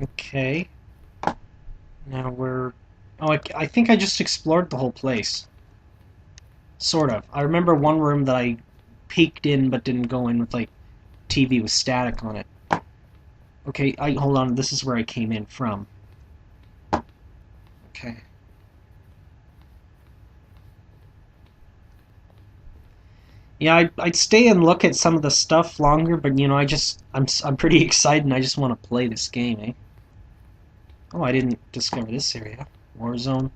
Okay. Now we're... Oh, I think I just explored the whole place. Sort of. I remember one room that I peeked in but didn't go in with, like, TV with static on it. Okay, hold on. This is where I came in from. Okay. Yeah, I'd stay and look at some of the stuff longer, but you know, I'm pretty excited and I just want to play this game, eh? Oh, I didn't discover this area. Warzone.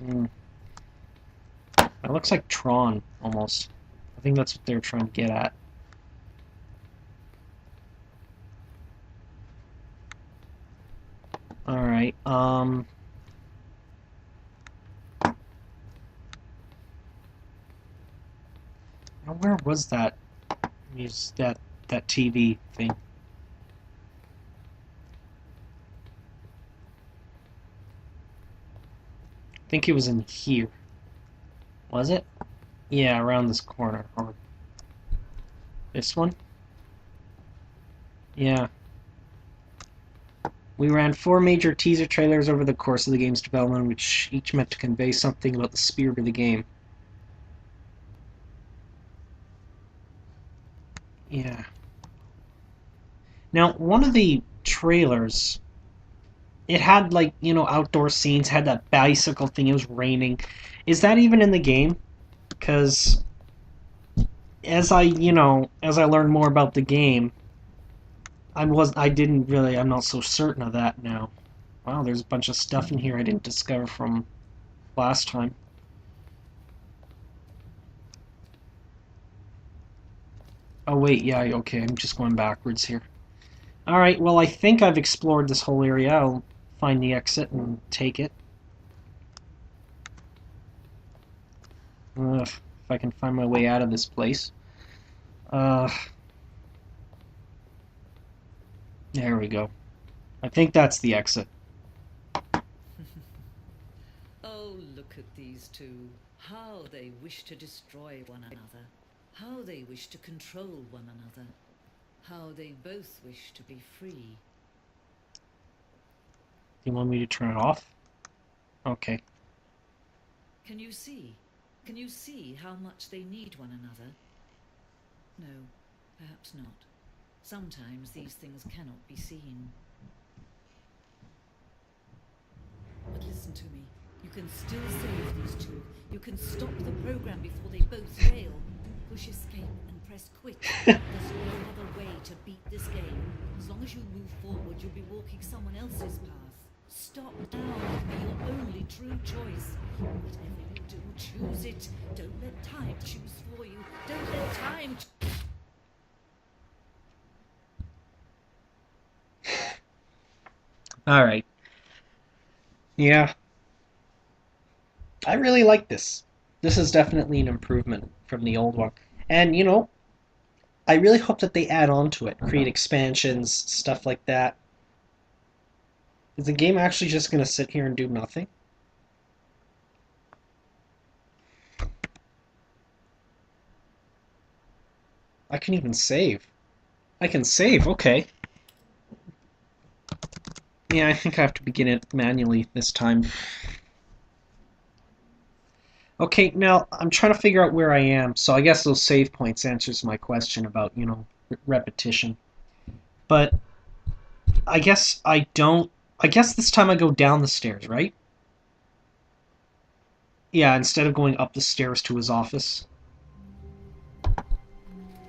Mm. It looks like Tron almost. I think that's what they're trying to get at. All right. Now where was that? Use that TV thing. I think it was in here. Was it? Yeah, around this corner or this one. Yeah. We ran 4 major teaser trailers over the course of the game's development, which each meant to convey something about the spirit of the game. Yeah. Now, one of the trailers, it had like, you know, outdoor scenes, had that bicycle thing, it was raining. Is that even in the game? Because as I learned more about the game, I'm not so certain of that now. Wow, there's a bunch of stuff in here I didn't discover from last time. Oh wait, yeah, okay, I'm just going backwards here. Alright, well I think I've explored this whole area. I'll find the exit and take it. If I can find my way out of this place. Uh, there we go. I think that's the exit. Oh, look at these two. How they wish to destroy one another. How they wish to control one another. How they both wish to be free. Do you want me to turn it off? Okay. Can you see? Can you see how much they need one another? No, perhaps not. Sometimes these things cannot be seen. But listen to me. You can still save these two. You can stop the program before they both fail. Push escape and press quit. There's no other way to beat this game. As long as you move forward, you'll be walking someone else's path. Stop now and be your only true choice. Whatever you do, choose it. Don't let time choose for you. Don't let time... Alright. Yeah. I really like this. This is definitely an improvement from the old one. And, you know, I really hope that they add on to it, create expansions, stuff like that. Is the game actually just going to sit here and do nothing? I can even save. I can save, okay. Yeah, I think I have to begin it manually this time. Okay, now I'm trying to figure out where I am, so I guess those save points answers my question about, you know, repetition. But I guess I don't... I guess this time I go down the stairs, right? Yeah, instead of going up the stairs to his office.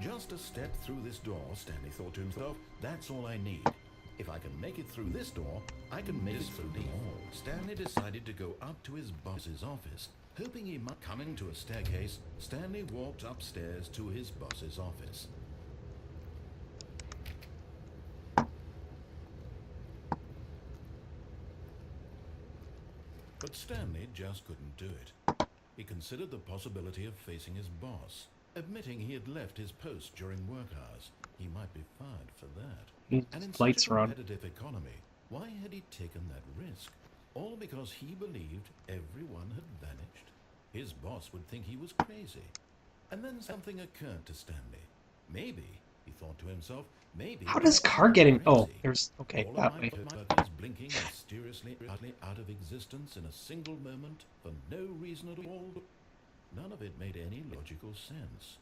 Just a step through this door, Stanley thought to himself. That's all I need. If I can make it through this door, I can make it through the hall. Stanley decided to go up to his boss's office. Hoping he might coming to a staircase, Stanley walked upstairs to his boss's office. But Stanley just couldn't do it. He considered the possibility of facing his boss. Admitting he had left his post during work hours, he might be fired for that. And in such a Lights are on. competitive economy, why had he taken that risk? All because he believed everyone had vanished. His boss would think he was crazy. And then something occurred to Stanley. Maybe, he thought to himself, maybe How I does car am get in? Oh, crazy. there's... Okay, All of that my way. workers blinking mysteriously utterly out of existence in a single moment for no reason at all. None of it made any logical sense.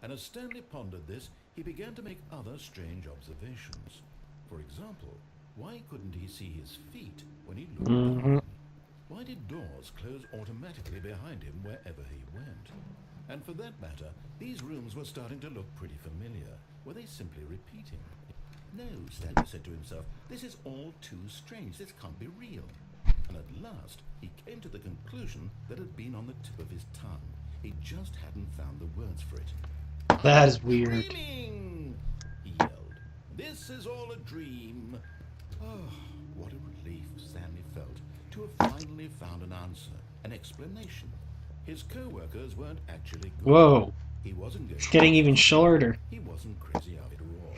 And as Stanley pondered this, he began to make other strange observations. For example, why couldn't he see his feet when he looked Mm-hmm. down? Why did doors close automatically behind him wherever he went? And for that matter, these rooms were starting to look pretty familiar. Were they simply repeating? No, Stanley said to himself, this is all too strange. This can't be real. And at last, he came to the conclusion that had been on the tip of his tongue. He just hadn't found the words for it. That "I'm is weird. dreaming!" he yelled. "This is all a dream." Oh, what a relief Stanley felt to have finally found an answer, an explanation. His co-workers weren't actually good. Whoa. He wasn't going It's to getting lose even his shorter. job. He wasn't crazy after all.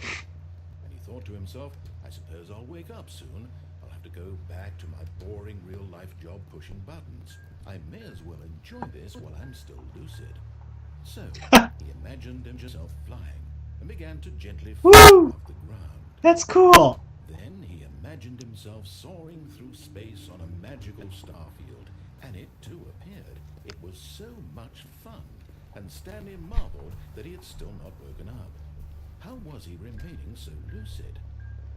And he thought to himself, I suppose I'll wake up soon. I'll have to go back to my boring real-life job pushing buttons. I may as well enjoy this while I'm still lucid. So, he imagined himself flying and began to gently float Woo! off the ground. That's cool. Then he imagined himself soaring through space on a magical starfield, and it too appeared. It was so much fun, and Stanley marveled that he had still not woken up. How was he remaining so lucid?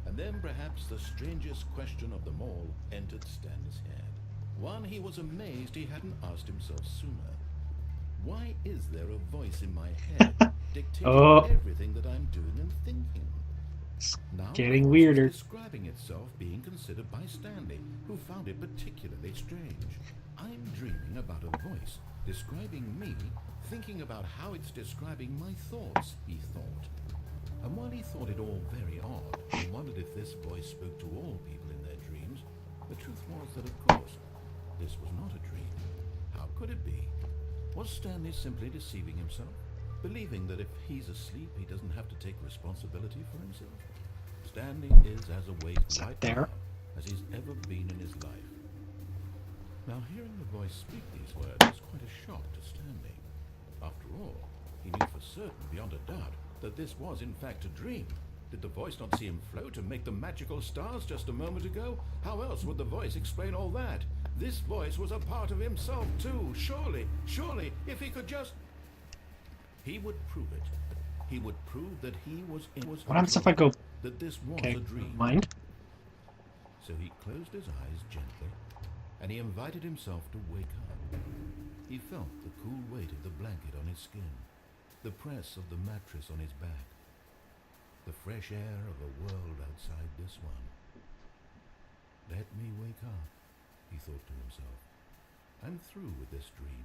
And then perhaps the strangest question of them all entered Stanley's head. One he was amazed he hadn't asked himself sooner. Why is there a voice in my head dictating Oh. everything that I'm doing and thinking? It's Now getting the voice weirder. was describing itself being considered by Stanley, who found it particularly strange. I'm dreaming about a voice describing me, thinking about how it's describing my thoughts, he thought. And while he thought it all very odd, and wondered if this voice spoke to all people in their dreams, the truth was that, of course, this was not a dream. How could it be? Was Stanley simply deceiving himself, believing that if he's asleep, he doesn't have to take responsibility for himself? Stanley is as awake Is that right there? now as he's ever been in his life. Now, hearing the voice speak these words was quite a shock to Stanley. After all, he knew for certain, beyond a doubt, that this was in fact a dream. Did the voice not see him float and make the magical stars just a moment ago? How else would the voice explain all that? This voice was a part of himself too. Surely, if he could just... He would prove it. He would prove that he was in What happens if I go... that this was Okay, a dream. mind. So he closed his eyes gently, and he invited himself to wake up. He felt the cool weight of the blanket on his skin, the press of the mattress on his back, the fresh air of a world outside this one. Let me wake up, he thought to himself. I'm through with this dream.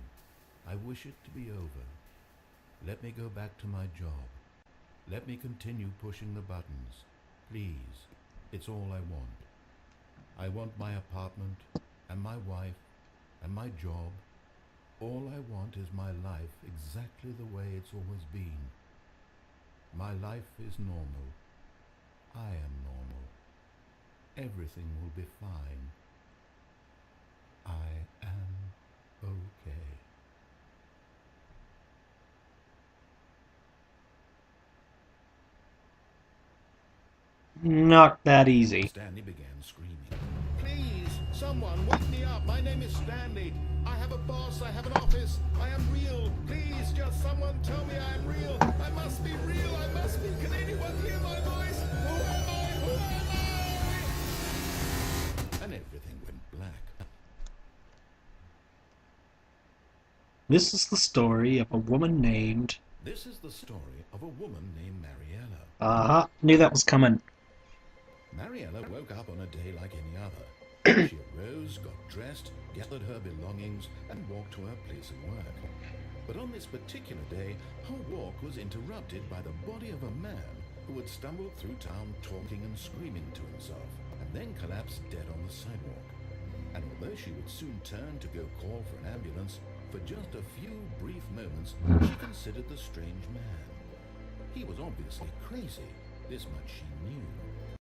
I wish it to be over. Let me go back to my job. Let me continue pushing the buttons. Please, it's all I want. I want my apartment, and my wife, and my job. All I want is my life exactly the way it's always been. My life is normal. I am normal. Everything will be fine. I am okay. Not that easy. Stanley began screaming. Please, someone wake me up. My name is Stanley. I have a boss. I have an office. I am real. Please, just someone tell me I am real. I must be real. I must be. Can anyone hear my voice? Who am I? Who am I? And everything went black. This is the story of a woman named... This is the story of a woman named Mariella. Uh-huh. Knew that was coming. Mariella woke up on a day like any other. She arose, got dressed, gathered her belongings, and walked to her place of work. But on this particular day, her walk was interrupted by the body of a man who had stumbled through town talking and screaming to himself, and then collapsed dead on the sidewalk. And although she would soon turn to go call for an ambulance, for just a few brief moments, she considered the strange man. He was obviously crazy. This much she knew.